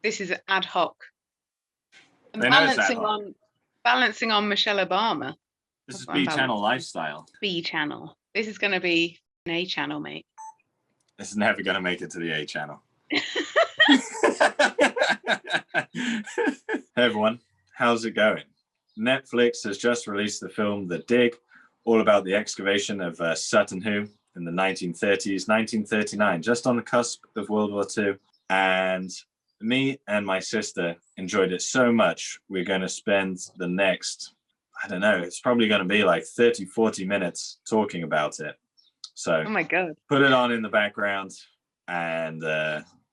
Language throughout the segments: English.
This is ad hoc. And They know it's ad hoc. balancing on Michelle Obama. This is B channel lifestyle. B channel. This is going to be an A channel, mate. This is never going to make it to the A channel. Hey everyone, how's it going? Netflix has just released the film The Dig, all about the excavation of Sutton Hoo in the 1930s, 1939, just on the cusp of World War II. And me and my sister enjoyed it so much, we're going to spend the next, I don't know, it's probably going to be like 30, 40 minutes talking about it. So oh my God. Put it on in the background and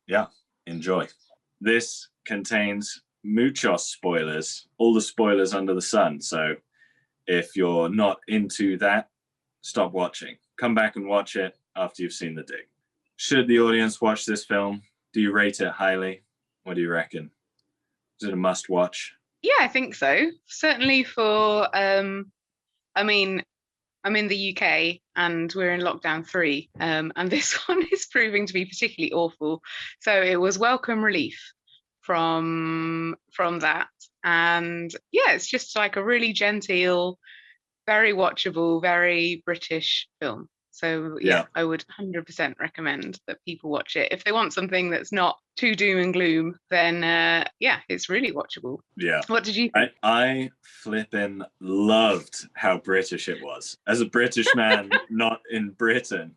yeah, enjoy. This contains muchos spoilers, all the spoilers under the sun. So if you're not into that, stop watching. Come back and watch it after you've seen The Dig. Should the audience watch this film? Do you rate it highly? What do you reckon? Is it a must watch? Yeah, I think so. Certainly for, I mean, I'm in the UK and we're in lockdown 3, and this one is proving to be particularly awful. So it was welcome relief from that. And yeah, it's just like a really genteel, very watchable, very British film. So yeah, I would 100% recommend that people watch it. If they want something that's not too doom and gloom, then yeah, it's really watchable. Yeah. What did you think? I flipping loved how British it was. As a British man, not in Britain,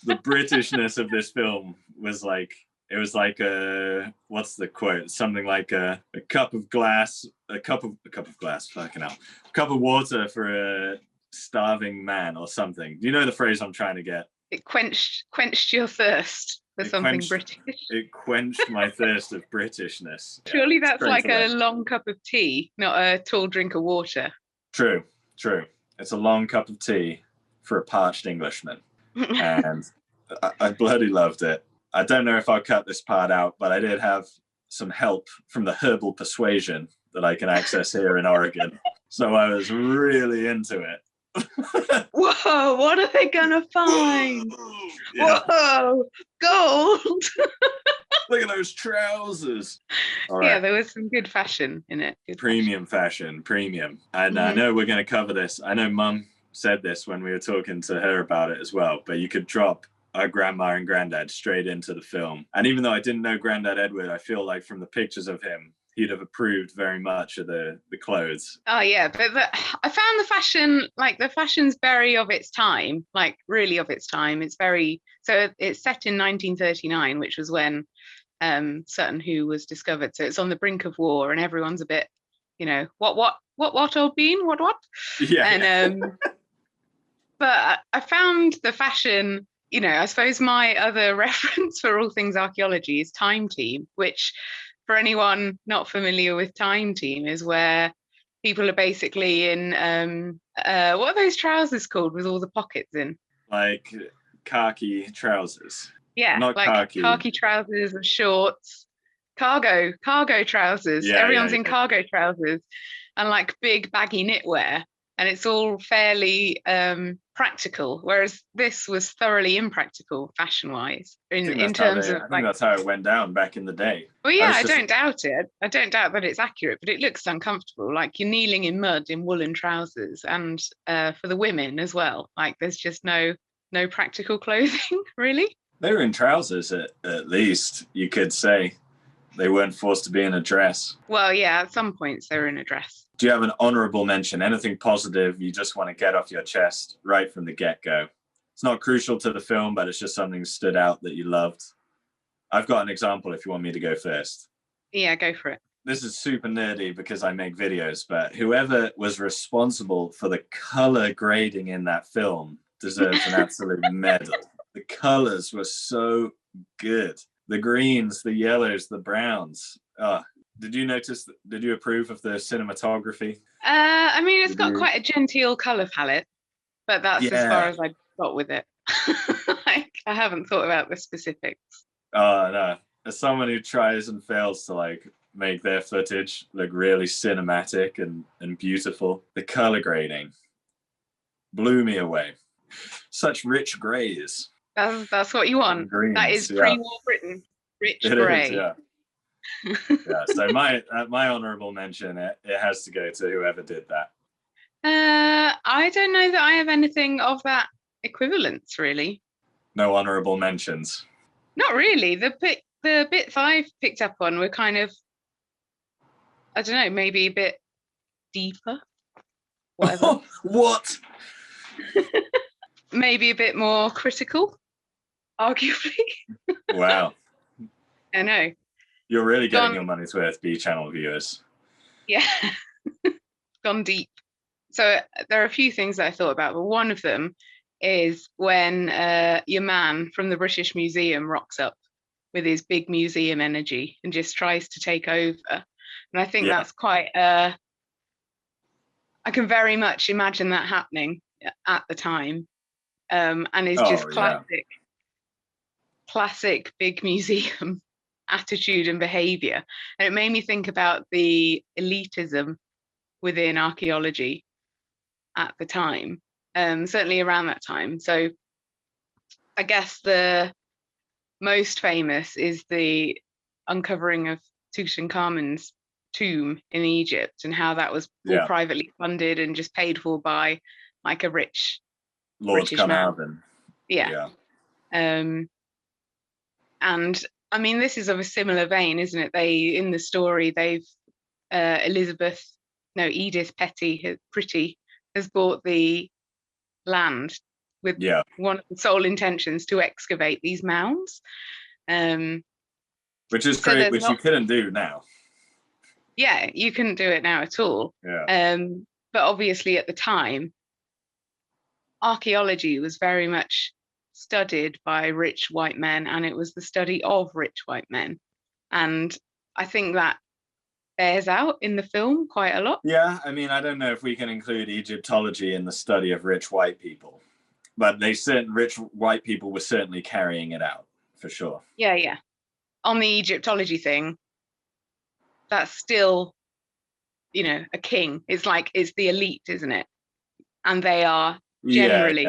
the Britishness of this film was like, it was like a, what's the quote? Something like a cup of glass, a cup of glass, fucking hell. A cup of water for a starving man or something. Do you know the phrase I'm trying to get? It quenched your thirst for something British. It quenched my thirst of Britishness. Surely that's like a long cup of tea, not a tall drink of water. True. It's a long cup of tea for a parched Englishman. And I bloody loved it. I don't know if I'll cut this part out, but I did have some help from the herbal persuasion that I can access here in Oregon. So I was really into it. Whoa, what are they gonna find? Yeah. Whoa, gold. Look at those trousers. All right. Yeah, there was some good fashion in it. Good premium fashion. And I know we're going to cover this. I know Mum said this when we were talking to her about it as well, but you could drop our grandma and granddad straight into the film. And even though I didn't know Granddad Edward, I feel like from the pictures of him, he'd have approved very much of the clothes. Oh yeah, but I found the fashion, like the fashion's very of its time, like really of its time. It's very, so it's set in 1939, which was when Sutton Hoo was discovered. So it's on the brink of war, and everyone's a bit, you know, what old bean, what? Yeah. And but I found the fashion. You know, I suppose my other reference for all things archaeology is Time Team, which for anyone not familiar with Time Team is where people are basically in, what are those trousers called with all the pockets in? Like khaki trousers. Yeah, not like khaki trousers and shorts, cargo trousers. Yeah, everyone's in cargo trousers and like big baggy knitwear. And it's all fairly practical, whereas this was thoroughly impractical fashion-wise in terms of. I think that's how it went down back in the day. Well, yeah, I don't doubt it. I don't doubt that it's accurate, but it looks uncomfortable. Like you're kneeling in mud in woolen trousers, and for the women as well. Like there's just no practical clothing, really. They were in trousers at least, you could say. They weren't forced to be in a dress. Well, yeah, at some points they were in a dress. Do you have an honorable mention, anything positive you just want to get off your chest right from the get-go? It's not crucial to the film, but it's just something that stood out that you loved. I've got an example if you want me to go first. Yeah, go for it. This is super nerdy because I make videos, but whoever was responsible for the color grading in that film deserves an absolute medal. The colors were so good. The greens, the yellows, the browns. Did you approve of the cinematography? I mean, it's got quite a genteel color palette, but that's as far as I got with it. Like, I haven't thought about the specifics. Oh, no. As someone who tries and fails to like make their footage look really cinematic and beautiful, the color grading blew me away. Such rich grays. That's what you want. Greens, that is pre-war Britain. Rich grey. Yeah. Yeah. So my honourable mention, it has to go to whoever did that. I don't know that I have anything of that equivalence, really. No honourable mentions. Not really. The bits I've picked up on were kind of, I don't know, maybe a bit deeper. Whatever. What? Maybe a bit more critical, arguably. Wow. I know. You're really getting Gone, your money's worth, B channel viewers. yeah, gone deep. So there are a few things that I thought about, but one of them is when your man from the British Museum rocks up with his big museum energy and just tries to take over. And I think Yeah. that's quite, I can very much imagine that happening at the time. And it's just classic big museum attitude and behavior. And it made me think about the elitism within archaeology at the time, certainly around that time. So I guess the most famous is the uncovering of Tutankhamun's tomb in Egypt and how that was all privately funded and just paid for by like a rich Lord British Carnarvon. man. Yeah. And I mean, this is of a similar vein, isn't it? In the story, Edith Pretty has bought the land with one of the sole intentions to excavate these mounds. Which is great, which you couldn't do now. Yeah, you couldn't do it now at all. Yeah. But obviously at the time, archaeology was very much studied by rich white men, and it was the study of rich white men. And I think that bears out in the film quite a lot. Yeah, I mean, I don't know if we can include Egyptology in the study of rich white people, but rich white people were certainly carrying it out, for sure. Yeah. On the Egyptology thing, that's still, a king. It's the elite, isn't it? And they are generally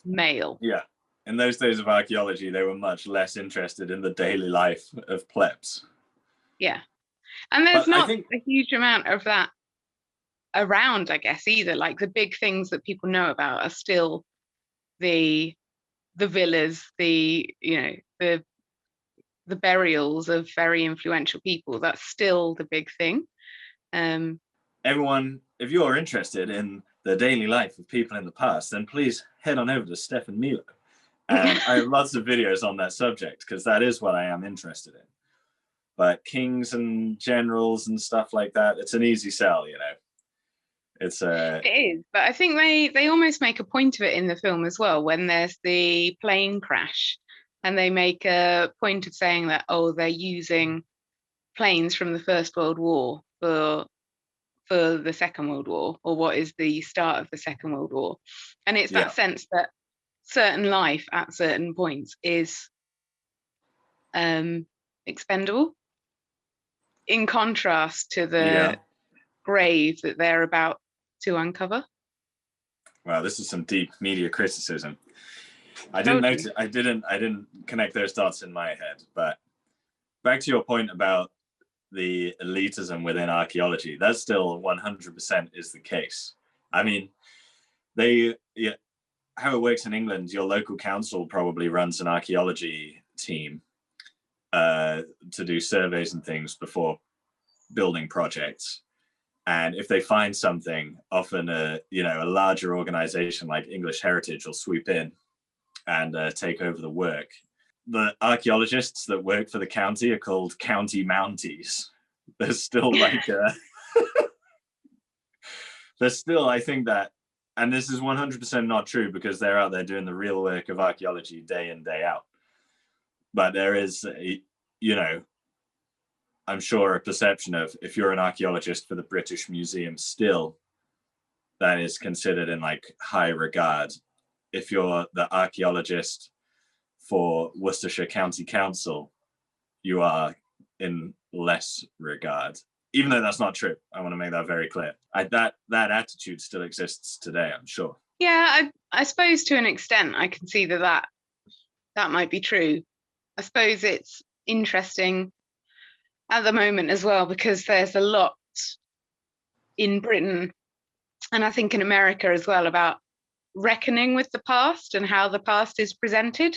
male. Yeah. In those days of archaeology, they were much less interested in the daily life of plebs. Yeah. And there's not a huge amount of that around, I guess, either. Like the big things that people know about are still the villas, the burials of very influential people. That's still the big thing. Everyone, if you're interested in the daily life of people in the past, then please head on over to Stefan Milo. And I have lots of videos on that subject because that is what I am interested in. But kings and generals and stuff like that, it's an easy sell, It is, but I think they almost make a point of it in the film as well when there's the plane crash, and they make a point of saying that they're using planes from the First World War for the Second World War, or what is the start of the Second World War, and it's that sense that certain life at certain points is expendable, in contrast to the grave that they're about to uncover. Wow, this is some deep media criticism. I didn't connect those dots in my head, but back to your point about the elitism within archaeology, that still 100% is the case. I mean, how it works in England, your local council probably runs an archaeology team to do surveys and things before building projects. And if they find something, often a larger organization like English Heritage will swoop in and take over the work. The archaeologists that work for the county are called county mounties. There's still there's still, I think that, and this is 100% not true because they're out there doing the real work of archaeology day in, day out. But there is, I'm sure a perception of, if you're an archaeologist for the British Museum still, that is considered in high regard. If you're the archaeologist for Worcestershire County Council, you are in less regard, even though that's not true. I want to make that very clear. That attitude still exists today, I'm sure. Yeah, I suppose to an extent I can see that might be true. I suppose it's interesting. at the moment as well, because there's a lot in Britain, and I think in America as well, about reckoning with the past and how the past is presented.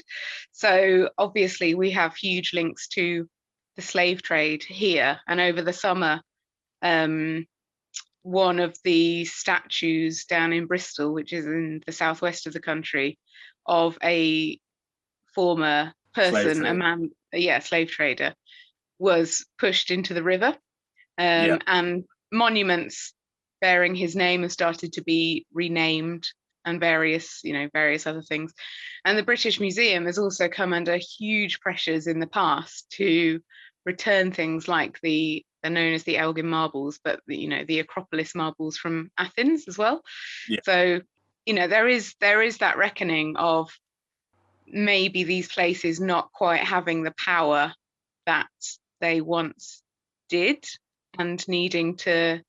So obviously we have huge links to the slave trade here, and over the summer, one of the statues down in Bristol, which is in the southwest of the country, of a former person, a man, slave trader, was pushed into the river. And monuments bearing his name have started to be renamed, and various other things. And the British Museum has also come under huge pressures in the past to return things like they're known as the Elgin marbles, but the Acropolis marbles from Athens as well. Yeah. So there is that reckoning of maybe these places not quite having the power that they once did, and needing to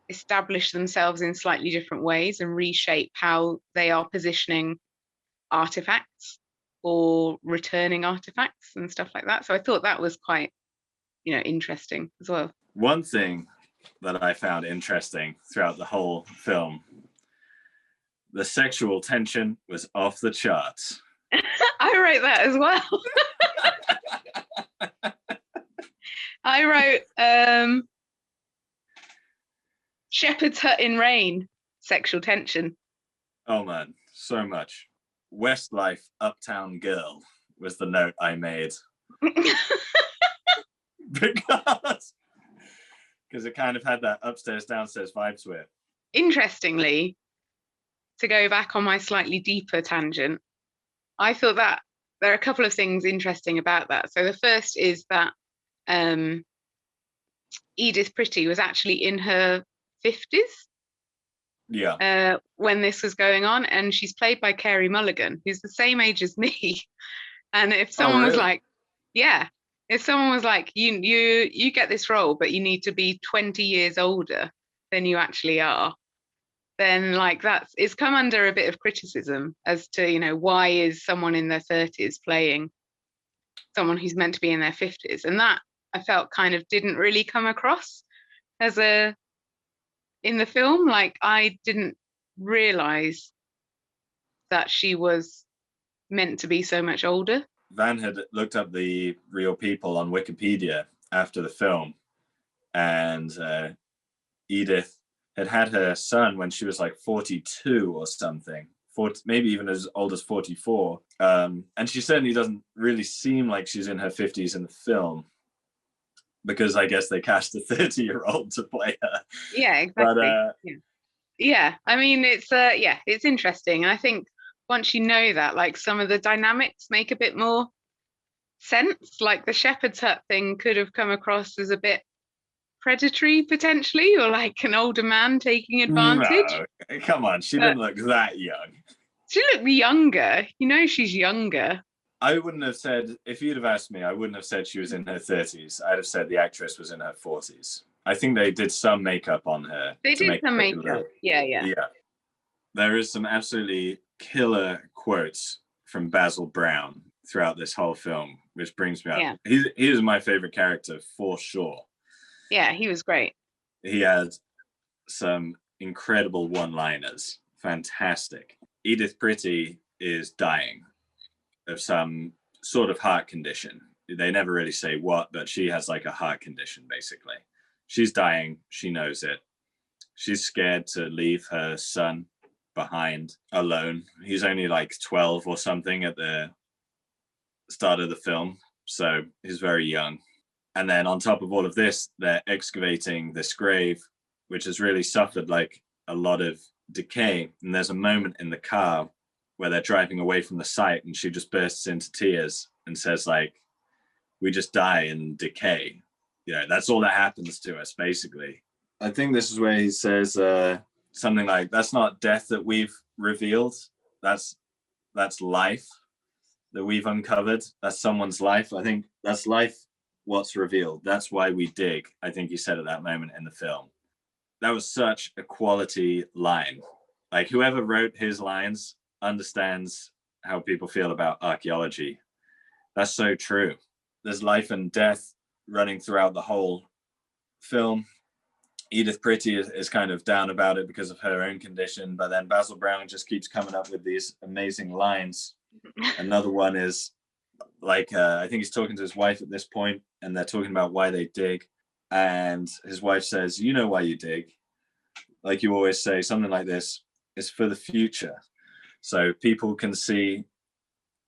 establish themselves in slightly different ways and reshape how they are positioning artifacts or returning artifacts and stuff like that. So I thought that was quite, interesting as well. One thing that I found interesting throughout the whole film, the sexual tension was off the charts. I wrote that as well. I wrote Shepherd's Hut in Rain, sexual tension. Oh man, so much. Westlife Uptown Girl was the note I made. because it kind of had that upstairs downstairs vibe to it. Interestingly, to go back on my slightly deeper tangent, I thought that there are a couple of things interesting about that. So the first is that Edith Pretty was actually in her 50s when this was going on, and she's played by Carey Mulligan, who's the same age as me. And if someone was like, if someone was like, you get this role, but you need to be 20 years older than you actually are, then it's come under a bit of criticism as to, why is someone in their 30s playing someone who's meant to be in their 50s? And that I felt kind of didn't really come across in the film. I didn't realize that she was meant to be so much older. Van had looked up the real people on Wikipedia after the film, and Edith had her son when she was like 42 or something, maybe even as old as 44. And she certainly doesn't really seem like she's in her 50s in the film, because I guess they cast a 30-year-old to play her. Yeah, exactly. But, yeah, I mean, it's interesting. And I think once you know that, some of the dynamics make a bit more sense. Like the Shepherd's Hut thing could have come across as a bit predatory potentially, or like an older man taking advantage. No, come on, she didn't look that young. She looked younger. She's younger. I wouldn't have said, if you'd have asked me, I wouldn't have said she was in her 30s. I'd have said the actress was in her 40s. I think they did some makeup on her. They did some makeup. Yeah. There is some absolutely killer quotes from Basil Brown throughout this whole film, which brings me up. Yeah. He is my favorite character for sure. Yeah, he was great. He had some incredible one-liners. Fantastic. Edith Pretty is dying of some sort of heart condition. They never really say what, but she has like a heart condition, basically. She's dying. She knows it. She's scared to leave her son behind alone. He's only like 12 or something at the start of the film, so he's very young. And then on top of all of this, they're excavating this grave, which has really suffered like a lot of decay. And there's a moment in the car where they're driving away from the site, and she just bursts into tears and says, like, we just die and decay. That's all that happens to us, basically. I think this is where he says something like, that's not death that we've revealed. That's life that we've uncovered. That's someone's life. I think that's life, what's revealed. That's why we dig, I think he said at that moment in the film. That was such a quality line. Like, whoever wrote his lines understands how people feel about archaeology. That's so true. There's life and death running throughout the whole film. Edith Pretty is kind of down about it because of her own condition, but then Basil Brown just keeps coming up with these amazing lines. Another one is like, I think he's talking to his wife at this point, and they're talking about why they dig. And his wife says, "You know why you dig. Like you always say, something like this, it's for the future. So people can see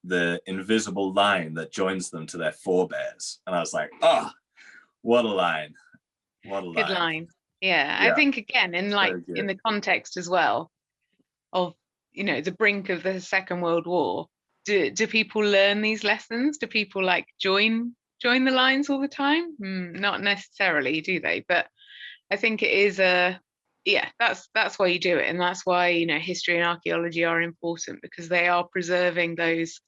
the invisible line that joins them to their forebears." And I was like, oh, what a line. What a Good line. line. Yeah. Yeah. I think again in the context as well of, you know, the brink of the Second World War, do people learn these lessons? Do people like join the lines all the time? Not necessarily, do they? But I think it is that's why you do it, and that's why, you know, history and archaeology are important, because they are preserving those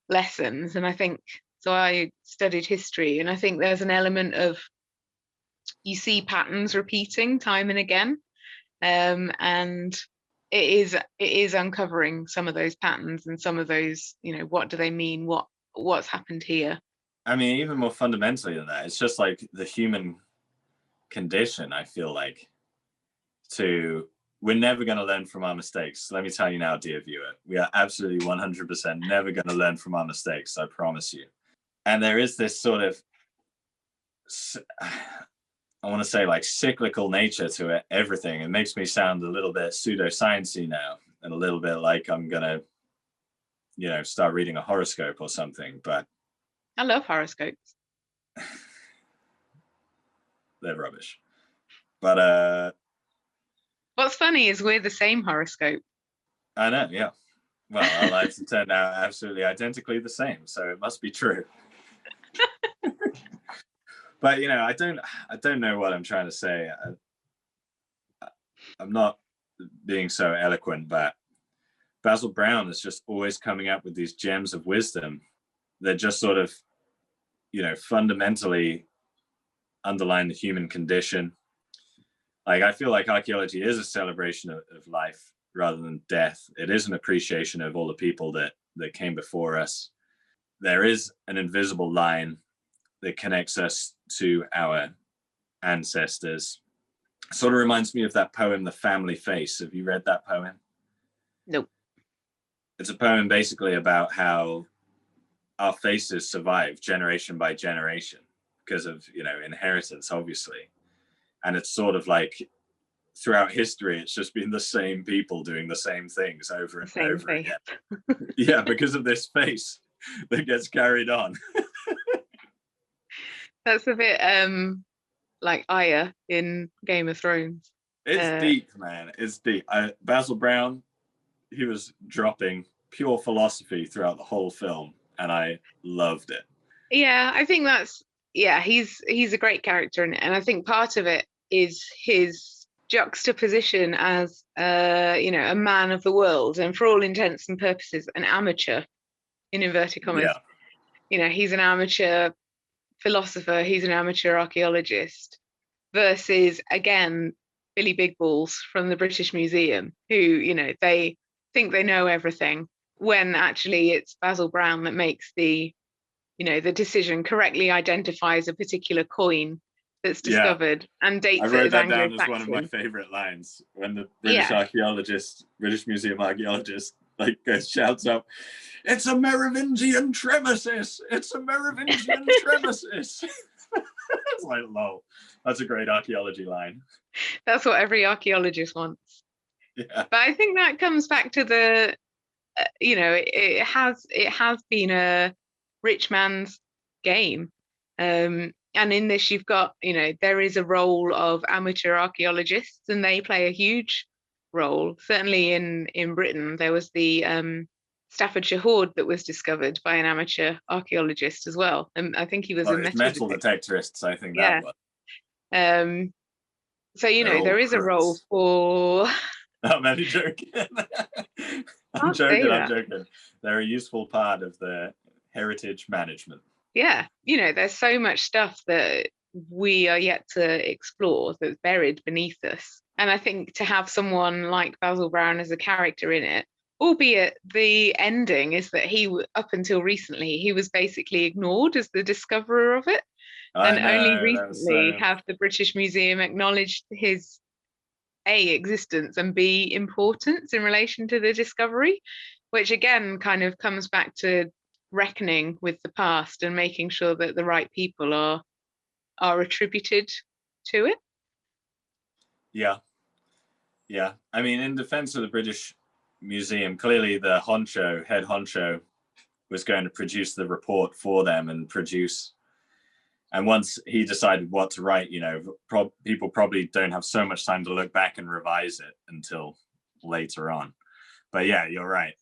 lessons. And I think so. I studied history, and I think there's an element of, you see patterns repeating time and again, and it is uncovering some of those patterns and some of those, you know, what do they mean, what's happened here. I mean, even more fundamentally than that, it's just like the human condition. I feel like we're never going to learn from our mistakes. Let me tell you now, dear viewer, we are absolutely 100% never going to learn from our mistakes, I promise you. And there is this sort of, I want to say, like, cyclical nature to it, everything. It makes me sound a little bit pseudoscience-y now, and a little bit like I'm gonna, you know, start reading a horoscope or something. But I love horoscopes. They're rubbish. But what's funny is we're the same horoscope. I know, yeah. Well, our lives have turned out absolutely identically the same, so it must be true. But, you know, I don't know what I'm trying to say. I'm not being so eloquent, but Basil Brown is just always coming up with these gems of wisdom that just sort of, you know, fundamentally underline the human condition. Like, I feel like archaeology is a celebration of life rather than death. It is an appreciation of all the people that came before us. There is an invisible line that connects us to our ancestors. Sort of reminds me of that poem, The Family Face. Have you read that poem? Nope. It's a poem basically about how our faces survive generation by generation because of, you know, inheritance, obviously. And it's sort of like throughout history, it's just been the same people doing the same things over and over again. Yeah, because of this face that gets carried on. That's a bit like Arya in Game of Thrones. It's deep, man. It's deep. Basil Brown, he was dropping pure philosophy throughout the whole film, and I loved it. Yeah, I think he's a great character in it, and I think part of it is his juxtaposition as you know, a man of the world, and for all intents and purposes an amateur, in inverted commas. Yeah. You know, he's an amateur philosopher, he's an amateur archaeologist, versus, again, Billy Big Balls from the British Museum, who, you know, they think they know everything, when actually it's Basil Brown that makes the, you know, the decision, correctly identifies a particular coin that's discovered, and dates it as Anglo-Saxon. I wrote that down as one of my favorite lines, when the British Museum archaeologist, like, shouts out, "It's a Merovingian tremesis! It's a Merovingian tremesis!" It's like, lol. That's a great archaeology line. That's what every archaeologist wants. Yeah. But I think that comes back to the, you know, it has been a rich man's game. And in this, you've got, you know, there is a role of amateur archaeologists, and they play a huge role. Certainly in Britain, there was the Staffordshire hoard that was discovered by an amateur archaeologist as well. And I think he was a metal detectorists, I think that was. So, you know, there is a role for... I'm only joking. I'm joking. They're a useful part of the heritage management. Yeah, you know, there's so much stuff that we are yet to explore that's buried beneath us. And I think to have someone like Basil Brown as a character in it, albeit the ending is that up until recently, he was basically ignored as the discoverer of it. I And only know, that was recently so. have the British Museum acknowledged his A, existence, and B, importance in relation to the discovery, which again kind of comes back to reckoning with the past and making sure that the right people are attributed to it. Yeah, yeah. I mean, in defense of the British Museum, clearly the head honcho, was going to produce the report for them and produce. And once he decided what to write, people probably don't have so much time to look back and revise it until later on. But yeah, you're right.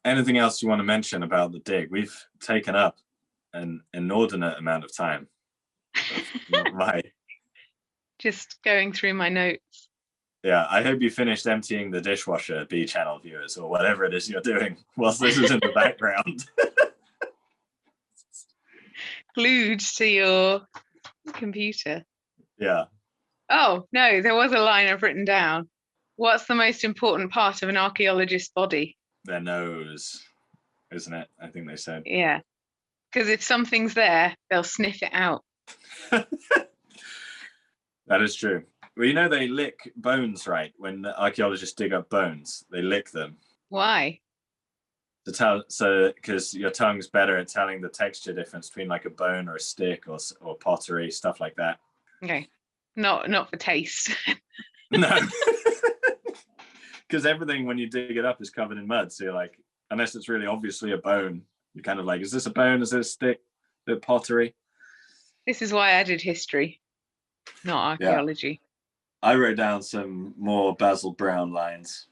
Anything else you want to mention about the dig? We've taken up an inordinate amount of time. My Just going through my notes. Yeah, I hope you finished emptying the dishwasher, B channel viewers, or whatever it is you're doing whilst this is in the background. Glued to your computer. Yeah. Oh, no, there was a line I've written down. What's the most important part of an archaeologist's body? Their nose, isn't it? I think they said. Yeah. Because if something's there, they'll sniff it out. That is true. Well, they lick bones, right? When the archaeologists dig up bones, they lick them. Why? Because your tongue's better at telling the texture difference between like a bone or a stick or pottery, stuff like that. Okay. Not for taste. No. Because everything when you dig it up is covered in mud. So you're like, unless it's really obviously a bone, you're kind of like, is this a bone? Is this a stick? Is it pottery? This is why I did history, not archaeology. Yeah. I wrote down some more Basil Brown lines.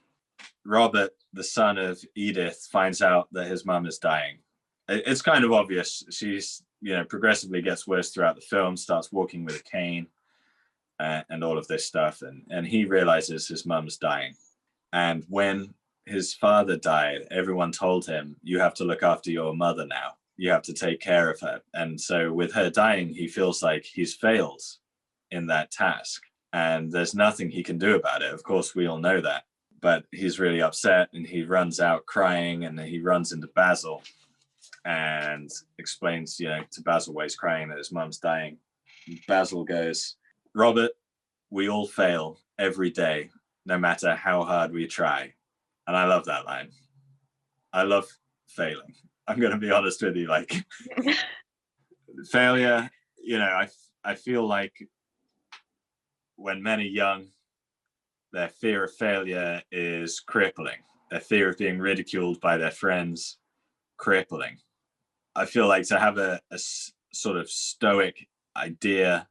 Robert, the son of Edith, finds out that his mum is dying. It's kind of obvious. She's, progressively gets worse throughout the film, starts walking with a cane and all of this stuff. And he realizes his mum's dying. And when his father died, everyone told him, you have to look after your mother now. You have to take care of her. And so with her dying, he feels like he's failed in that task. And there's nothing he can do about it. Of course, we all know that. But he's really upset and he runs out crying and he runs into Basil and explains, to Basil why he's crying that his mum's dying. Basil goes, Robert, we all fail every day, no matter how hard we try. And I love that line. I love failing. I'm going to be honest with you. Like, failure, I feel like when men are young, their fear of failure is crippling. Their fear of being ridiculed by their friends, crippling. I feel like to have a sort of stoic idea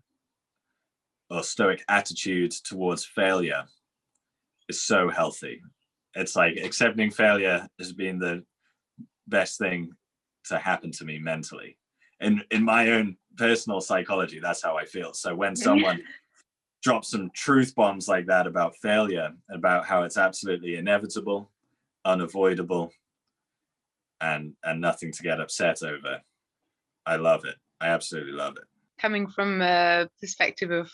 or stoic attitude towards failure is so healthy. It's like accepting failure has been the best thing to happen to me mentally. In my own personal psychology, that's how I feel. So when someone drops some truth bombs like that about failure, about how it's absolutely inevitable, unavoidable, and nothing to get upset over, I love it. I absolutely love it. Coming from a perspective of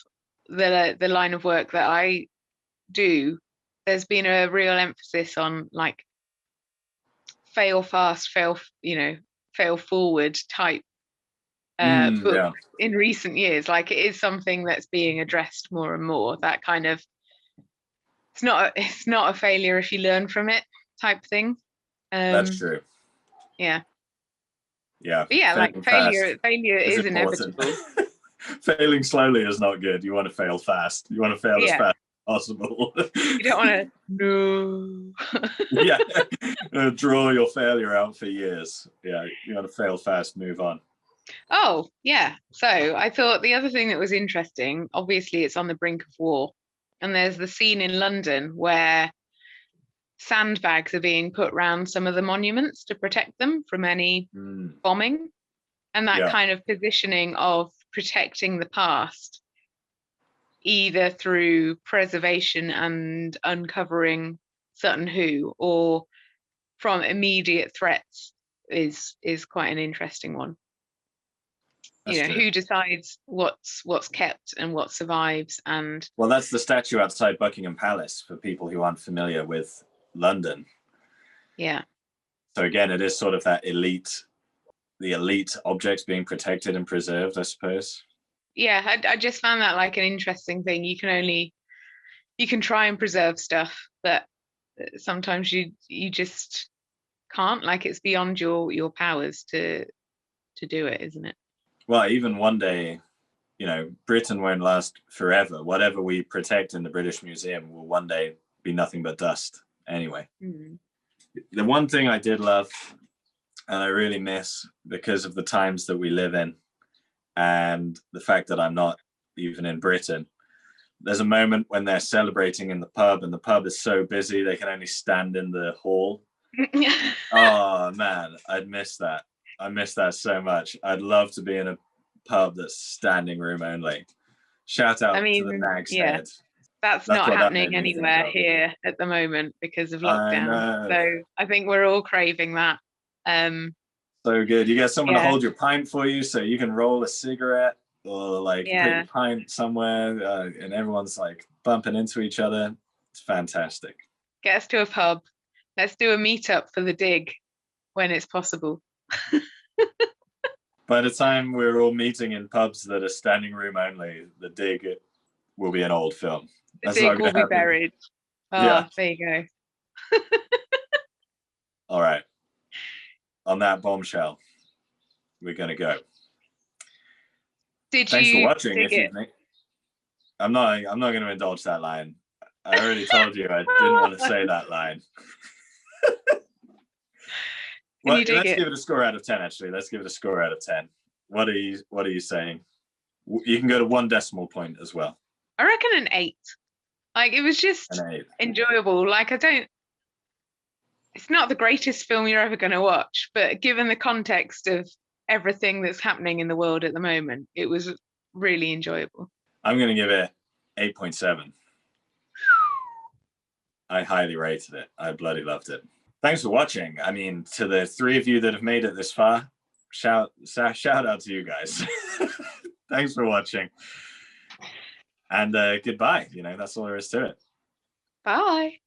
the line of work that I do, there's been a real emphasis on like fail fast, fail forward type book in recent years. Like it is something that's being addressed more and more. That kind of it's not a failure if you learn from it type thing. That's true. Yeah. Yeah. But yeah, like failure is inevitable. Failing slowly is not good. You want to fail fast. You want to fail as fast as possible. You don't want to Yeah. Draw your failure out for years. Yeah. You want to fail fast, move on. Oh, yeah. So I thought the other thing that was interesting, obviously it's on the brink of war. And there's the scene in London where sandbags are being put around some of the monuments to protect them from any bombing. And that kind of positioning of protecting the past, either through preservation and uncovering Sutton Hoo or from immediate threats is quite an interesting one. Who decides what's kept and what survives. And well, that's the statue outside Buckingham Palace for people who aren't familiar with London. Yeah. So again, it is sort of that elite the elite objects being protected and preserved, I suppose. Yeah, I just found that like an interesting thing. You can try and preserve stuff, but sometimes you just can't. Like it's beyond your powers to do it, isn't it? Well, even one day, you know, Britain won't last forever. Whatever we protect in the British Museum will one day be nothing but dust anyway. Mm. The one thing I did love and I really miss because of the times that we live in and the fact that I'm not even in Britain, there's a moment when they're celebrating in the pub and the pub is so busy they can only stand in the hall. Oh man, I'd miss that. I miss that so much. I'd love to be in a pub that's standing room only. Shout out to the Nag's Head. That's not happening anywhere here at the moment because of lockdown. So I think we're all craving that. So good. You get someone to hold your pint for you so you can roll a cigarette or like put your pint somewhere and everyone's like bumping into each other. It's fantastic. Get us to a pub. Let's do a meetup for the dig when it's possible. By the time we're all meeting in pubs that are standing room only, the dig will be an old film. The dig will be buried. Oh, yeah. There you go. All right. On that bombshell, we're going to go. Thanks for watching. I'm not going to indulge that line. I already told you I didn't want to say that line. Well, let's give it a score out of 10. Actually, let's give it a score out of 10. What are you saying? You can go to 1 decimal point as well. I reckon an 8. Like it was just enjoyable. Like it's not the greatest film you're ever going to watch, but given the context of everything that's happening in the world at the moment, it was really enjoyable. I'm going to give it 8.7. I highly rated it. I bloody loved it. Thanks for watching. I mean, to the 3 of you that have made it this far, shout out to you guys. Thanks for watching. And goodbye. You know, that's all there is to it. Bye.